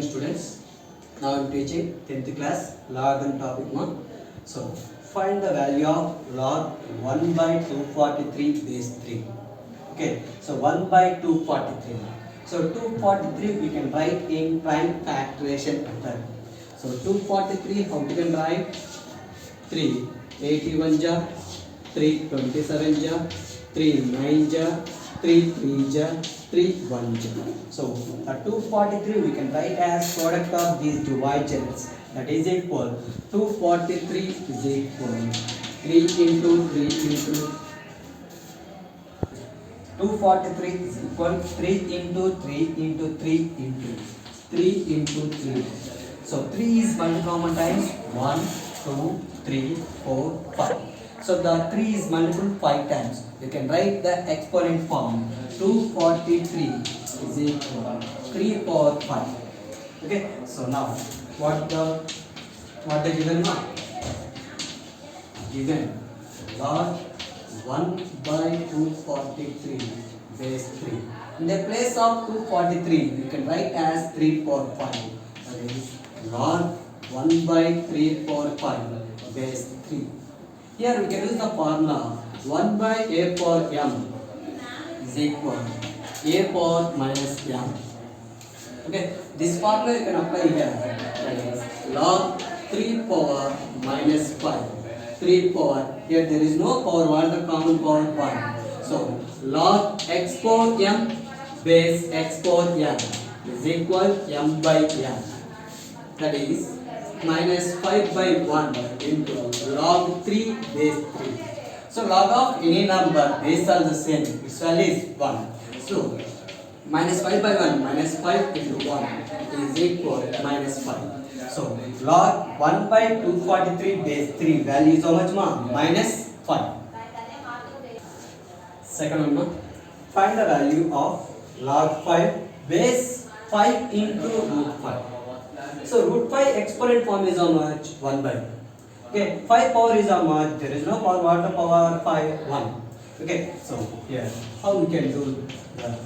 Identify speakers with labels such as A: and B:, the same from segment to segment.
A: morning students. Now I am teaching 10th class log and topic 1. So find the value of log 1 by 243 base 3. Okay, so 1 by 243. So 243 we can write in prime factorization method. So 243 how we can write? 3 81 ja, 3 27 ja, 3 9 ja, 3 3 ja, 3 1 ja. So the 243 we can write as product of these divisors, that is equal 243 is equal 3 into 3 into 243 is equal 3 into 3 into 3 into 3 into 3. So 3 is multiple how many times? 1, 2, 3, 4, 5. So the 3 is multiple 5 times. You can write the exponent form. 243 is equal 3 power 5. Okay. So now what the given now? Given log 1 by 243 base 3. In the place of 243, you can write as 3 power 5. That is log 1 by 3 power 5 base 3. Here we can use the formula 1 by a power m is equal a power minus m. Okay, this formula you can apply here. That is log 3 power minus 5. 3 power, here there is no power, what is the common power? 1. So log x power m base x power n is equal m by n. That is minus 5 by 1 into log 3 base 3. So log of any number base are the same, its value is 1. So minus 5 by 1 minus 5 into 1 is equal minus 5. So log 1 by 243 base 3 value is how much ma? Minus 5. Second one, find the value of log 5 base 5 into root 5. So root 5 exponent form is how much? 1 by. Okay, 5 power is how much? There is no power, what the power? 5, 1. Okay, so here how we can do the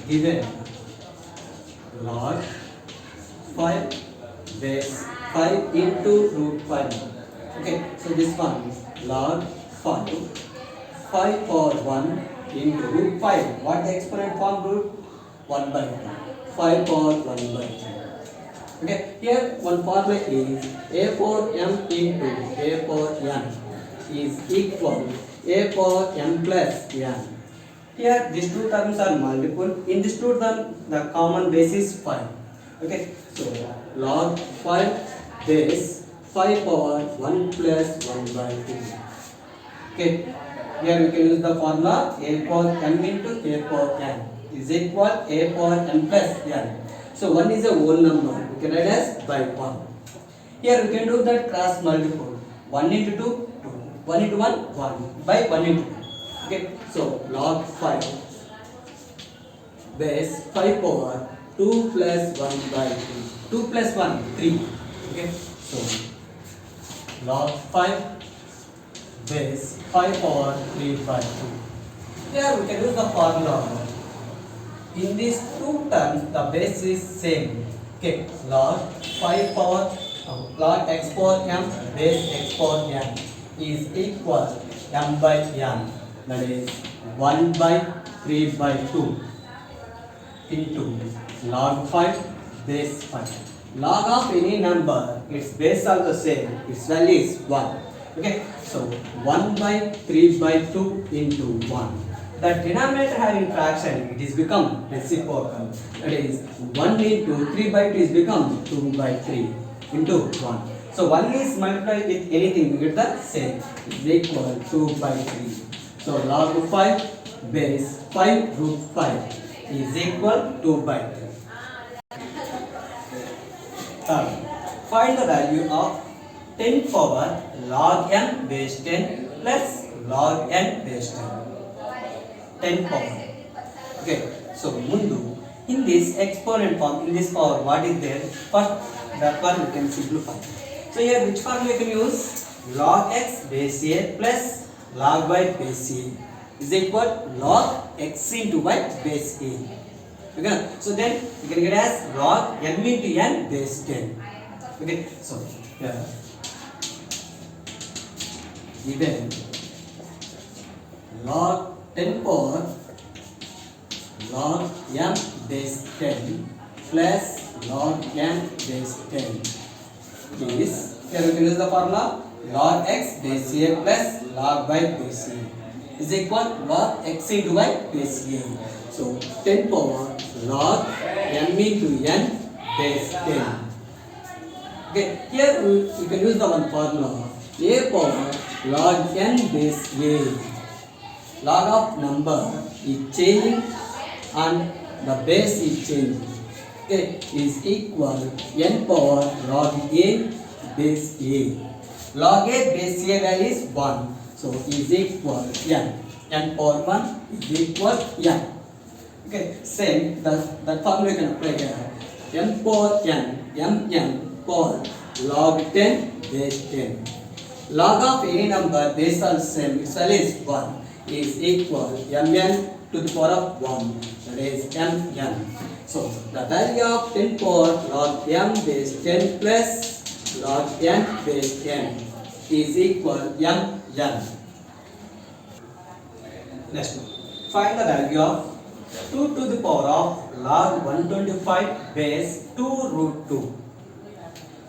A: given log 5 base 5 into root 5. Okay, so this one log 5 power 1 into root 5. What the exponent form? Root 1 by 5 power 1 by 2. Okay, here one formula is a power m into a power n is equal a power m plus n. Here these two terms are multiple. In these two terms the common base is 5. Okay, so log 5 base 5 power 1 plus 1 by 2. Okay, here we can use the formula a power m into a power n is equal a power m plus n. So 1 is a whole number, we can write as by 1. Here we can do that cross multiple. 1 into 2, 2. 1 into 1, 1. By 1 into 2. Okay, so log 5 base 5 power 2 plus 1 by 2. 2 plus 1, 3. Okay, so log 5 base 5 power 3 by 2. Here we can use the formula. In these two terms, the base is same. Okay, log 5 power log x power m base x power n is equal m by n. That is 1 by 3 by 2 into log 5 base 5. Log of any number, its base are the same. Its value is 1. Okay, so 1 by 3 by 2 into 1. The denominator having fraction, it is become reciprocal. That is 1 into 3 by 2 is become 2 by 3 into 1. So 1 is multiplied with anything, we get the same. It is equal 2 by 3. So log 5 base 5 root 5 is equal 2 by 3. Third, find the value of 10 power log n base 10 plus log n base 10. 10 power. Okay, so mundu in this exponent form, in this power, what is there? First, that one we can simplify. So here which formula we can use? Log x base a plus log y base a is equal log x into y base a. Okay, so then you can get as log m into n base 10. Okay, so here given log 10 power log m base 10 plus log n base 10 is, here we can use the formula log x base a plus log y base a is equal log x into y base a. So 10 power log m into n base 10. Okay, here we can use the one formula a power log n base a. Log of number is changing and the base is changing. Okay, is equal n power log a base a. Log a base a value is 1. So is equal n. N power 1 is equal n. Okay, same that formula you can apply here. M power n, mn power log 10 base 10. Log of any number base are same, its value is 1 is equal mn to the power of 1, that is mn. So the value of 10 power log m base 10 plus log n base 10 is equal mn. Next one, find the value of 2 to the power of log 125 base 2 root 2.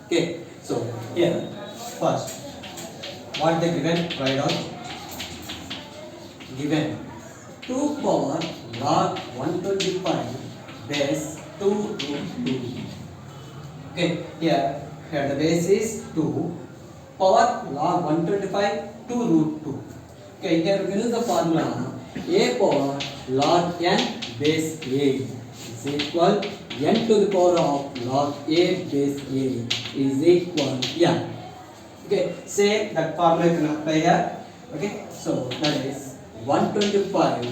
A: Okay, so here first what they given, write down. Given 2 power log 125 base 2 root 2. Okay, here the base is 2 power log 125 2 root 2. Okay, here we can use the formula a power log n base a is equal n to the power of log a base a is equal n. Okay, say that formula you can apply here. Okay, so that is 125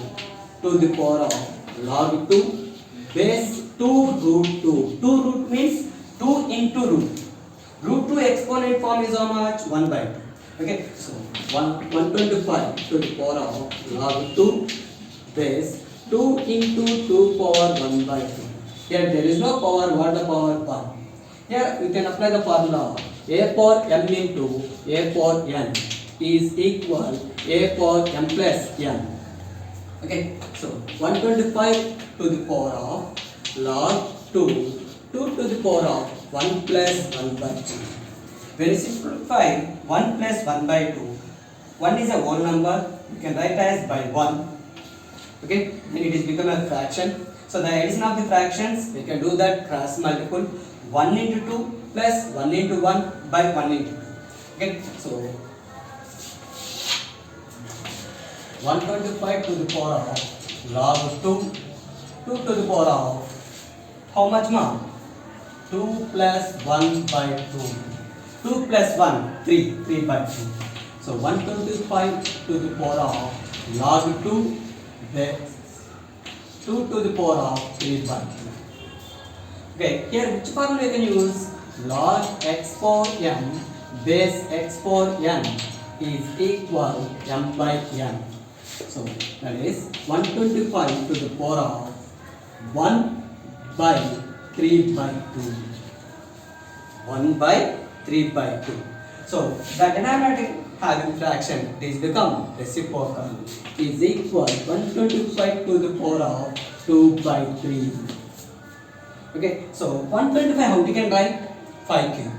A: to the power of log 2 base 2 root 2. 2 root means 2 into root. Root 2 exponent form is how much? 1 by 2. Okay, so 125 to the power of log 2 base 2 into 2 power 1 by 2. Here there is no power, what the power 1. Here we can apply the formula a power m into a power n is equal a power m plus n. Okay, so 125 to the power of log 2 to the power of 1 plus 1 by 2. When you simplify 1 plus 1 by 2, 1 is a whole number, you can write as by 1. Okay, then it is become a fraction. So the addition of the fractions, we can do that cross multiple. 1 into 2 plus 1 into 1 by 1 into 2. Okay, so 125 to the power of log 2 to the power of how much more? 2 plus 1 by 2. 2 plus 1, 3 by 2. So 125 to the power of log 2 base 2 to the power of 3 by 2. Okay, here which formula you can use? Log x power n base x power n is equal m by n. So that is 125 to the power of 1 by 3 by 2. 1 by 3 by 2. So the denominator having fraction, this become reciprocal, is equal 125 to the power of 2 by 3. Okay, so 125 how we can write? 5 cube.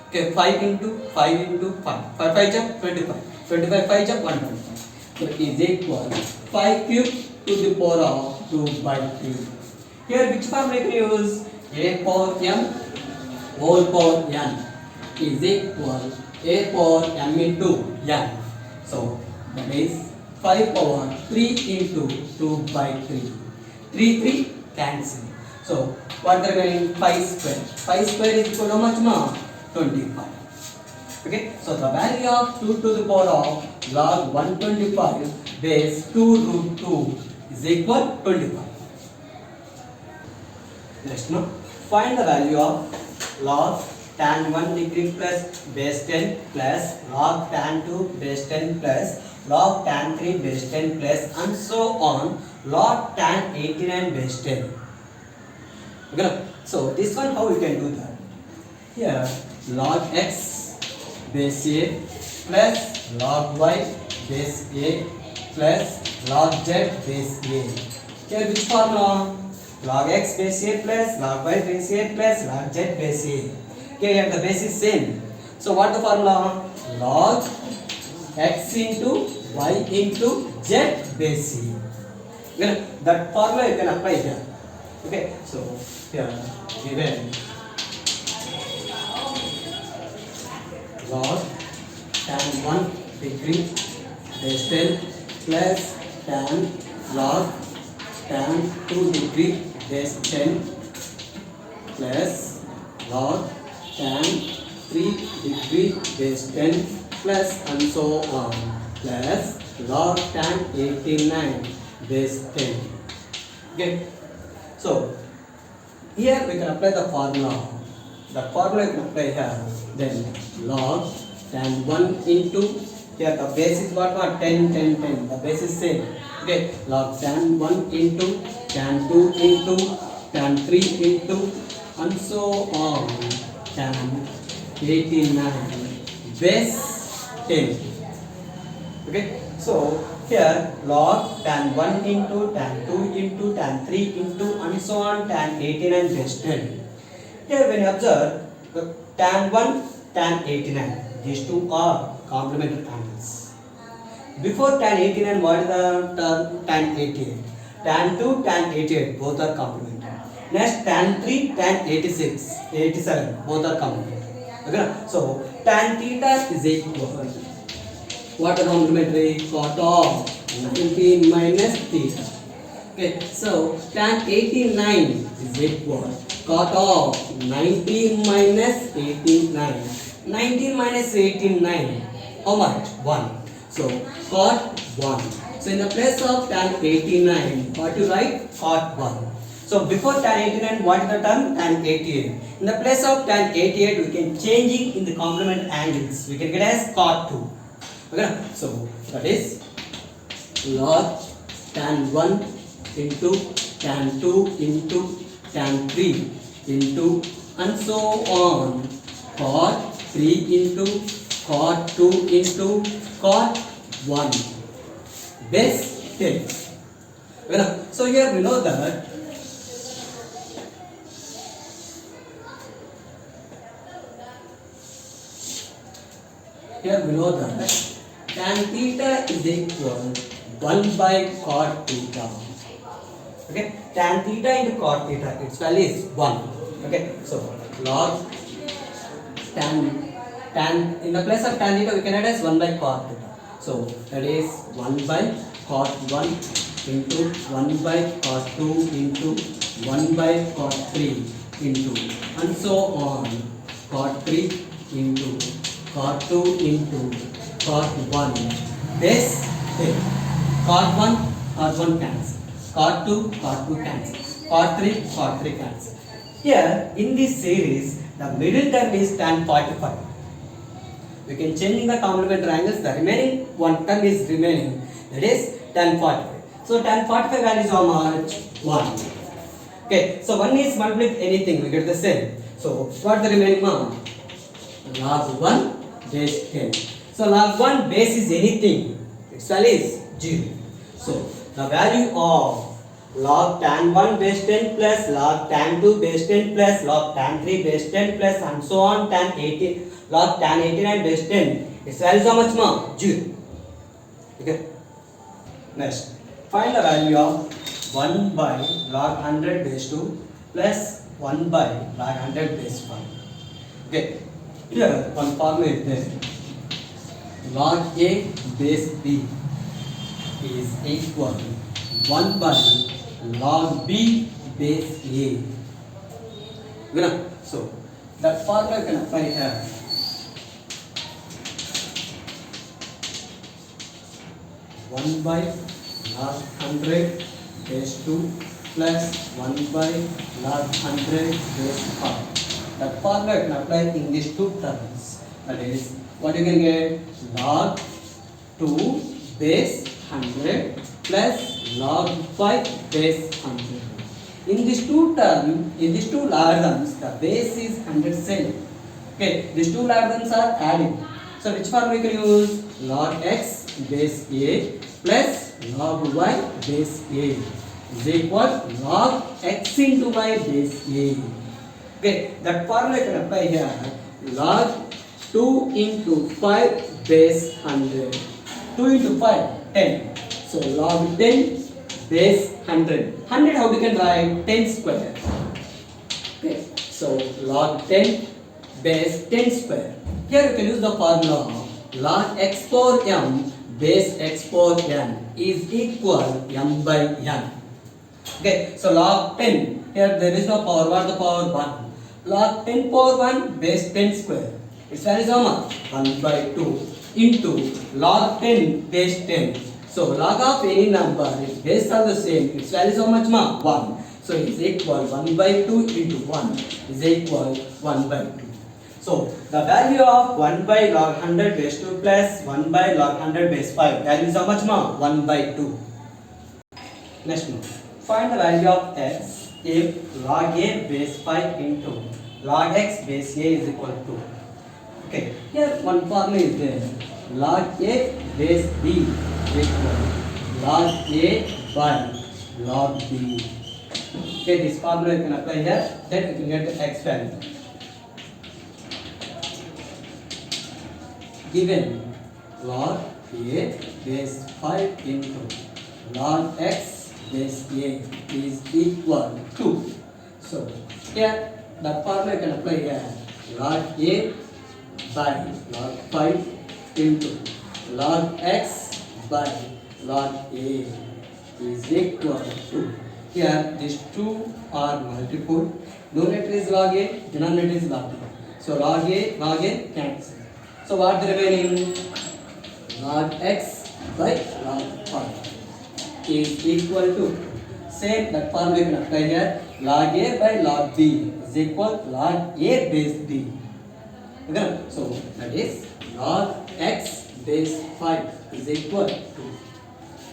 A: Okay, 5 into 5 into 5. 5 5 is 25. 25 5 is 125. So it is equal 5 cube to the power of 2 by 3. Here which formula you can use? A power m whole power n is equal a power m into n. So that is 5 power 3 into 2 by 3. 3 cancel. So what are going? 5 square. 5 square is equal to how much more? 25. Okay, so the value of 2 to the power of log 125 base 2 root 2 is equal 25. Next now, find the value of log tan 1 degree plus base 10 plus log tan 2 base 10 plus log tan 3 base 10 plus and so on log tan 89 base 10. Okay. So this one, how we can do that? Here log x base a plus log y base a plus log z base a. Here which formula? Log x base a plus log y base a plus log z base a. Okay, here the base is same. So what the formula? Log x into y into z base a. Okay, that formula you can apply here. Okay, so here given log tan 1 degree base 10 plus tan log tan 2 degree base 10 plus log tan 3 degree base 10 plus and so on plus log tan 89 base 10. Okay, so here we can apply the formula. The formula you can apply here. Then log tan 1 into, here the base is what 10 10 10, the base is same. Okay, log tan 1 into tan 2 into tan 3 into and so on tan 89 base 10. Okay, so here log tan 1 into tan 2 into tan 3 into and so on tan 89 base 10. Here when you observe the tan 1, tan 89, these two are complementary angles. Before tan 89, what is the term? Tan 88. Tan 2, tan 88, both are complementary. Next tan 3, tan 86, 87, both are complementary. Okay, so tan theta is equal. What are complementary? Cot of 19 minus theta. Okay, so tan 89 is equal cot of 19 minus 89. 19 minus 89, how much? 1. So cot 1. So in the place of tan 89, what you write? Cot 1. So before tan 89, what is the term? Tan 88. In the place of tan 88, we can change it in the complement angles. We can get as cot 2. Okay, so that is log tan 1 into tan 2 into tan 3 into and so on cot 3 into cot 2 into cot 1 base 10. Okay, so here we know that tan theta is equal 1 by cot theta. Okay, tan theta into cot theta, its value is 1. Okay, so log tan in the place of tan theta we can add as 1 by cot theta. So that is 1 by cot 1 into 1 by cot 2 into 1 by cot 3 into and so on cot 3 into cot 2 into cot 1 base 10. Cot 1 cancel. Cot 2 cancel. Cot 3 cancel. Here in this series, the middle term is tan 45. We can change in the complementary angles. The remaining one term is remaining. That is tan 45. So tan 45 value is how much? 1. Okay. So 1 is multiplied with anything. We get the same. So what the remaining one? Log 1 base 10. So log 1 base is anything. Its value is 0. So the value of log tan 1 base 10 plus log tan 2 base 10 plus log tan 3 base 10 plus and so on tan 80 log tan 89 base 10, its value is how much more? 0. Okay. Next, find the value of 1 by log 100 base 2 plus 1 by log 100 base 1. Okay. Here one formula is there. Log A base B is equal 1 by log B base A. So that formula you can apply here. One by log 100 base 2 plus 1 by log 100 base 5. That formula you can apply in these two terms. That is, what you can get? Log 2 base 100 plus log 5 base 100. In these two logarithms, the base is 100 same. Okay, these two logarithms are added. So which formula we can use? Log x base a plus log y base a is equal log x into y base a. Okay, that formula can apply here. Log 2 into 5 base 100. 2 into 5, 10. So log 10 base 100. 100 how we can write? 10 square. Okay, so log 10 base 10 square. Here you can use the formula log x power m base x power n is equal m by n. Okay, so log 10, here there is no power, what the power? 1. Log 10 power 1 base 10 square. Its value is how much? 1 by 2 into log 10 base 10. So log of any number, its base are the same, its value is how much? 1. So it is equal 1 by 2 into 1 is equal 1 by 2. So the value of 1 by log 100 base 2 plus 1 by log 100 base 5, value is how much? 1 by 2. Next one. Find the value of x if log a base 5 into log x base a is equal to. Okay, here one formula is there. Log a base b is equal log a by log b. Okay, this formula you can apply here, then you can get the x value. Given log a base 5 into log x base a is equal to. So here the formula you can apply here. Log a by log 5 into log x by log a is equal to. Here these two are multiple. Numerator is log a, denominator is log b. So log a cancel. So what the remaining? Log x by log 5 is equal to, same that formula you can apply here. Log a by log b is equal log a base b. Okay, so that is log x base 5 is equal to.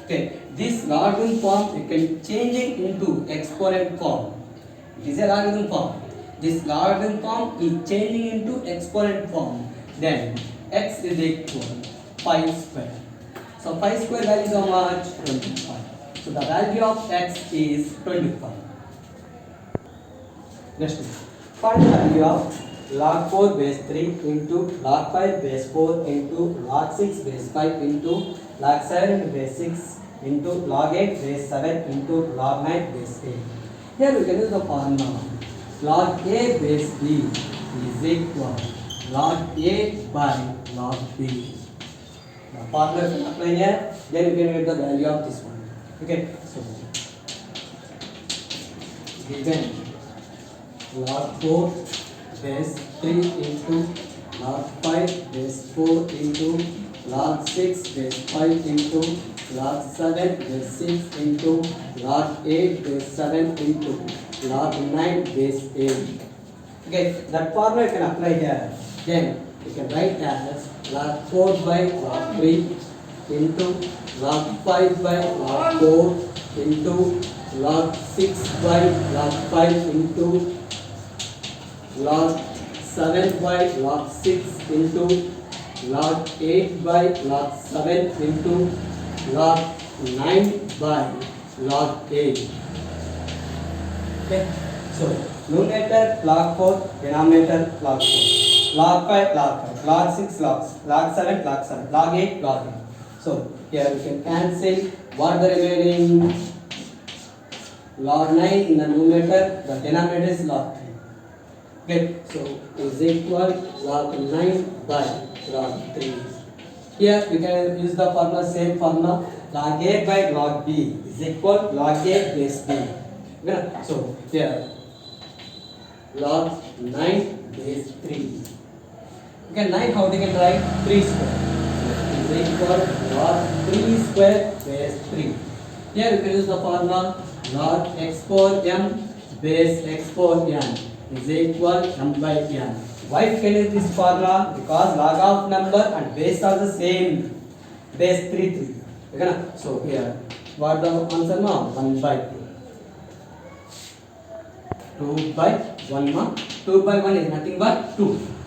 A: Okay, this logarithm form you can change it into exponent form. It is a logarithm form. This logarithm form is changing into exponent form. Then x is equal 5 square. So 5 square value is how much? 25. So the value of x is 25. Next one. Find the value of log 4 base 3 into log 5 base 4 into log 6 base 5 into log 7 base 6 into log 8 base 7 into log 9 base 8. Here we can use the formula. Log a base b is equal log a by log b. The formula you can apply here, then you can get the value of this one. Okay, so given log 4 base 3 into log 5 base 4 into log 6 base 5 into log 7 base 6 into log 8 base 7 into log 9 base 8. Okay, that formula you can apply here. Then you can write as log 4 by log 3 into log 5 by log 4 into log 6 by log 5 into log 7 by log 6 into log 8 by log 7 into log 9 by log 8. Okay, so numerator log 4, denominator log 4, log 5 log 5, log 6 log 7 log 7, log 8 log 8. So here we can cancel. What the remaining? Log 9 in the numerator, the denominator is log 3. Okay, so is equal log 9 by log 3. Here we can use the formula, same formula. Log a by log b is equal log a base b. Okay, so here log 9 base 3. Okay, 9 how we can write? 3 square. So is equal log 3 square base 3. Here we can use the formula log x power m base x power n is equal m by n. Why we can use this formula? Because log of number and base are the same. Base 3. Okay, so here what the answer now? 1 by 2. 2 by 1 mark. 2 by 1 is nothing but 2.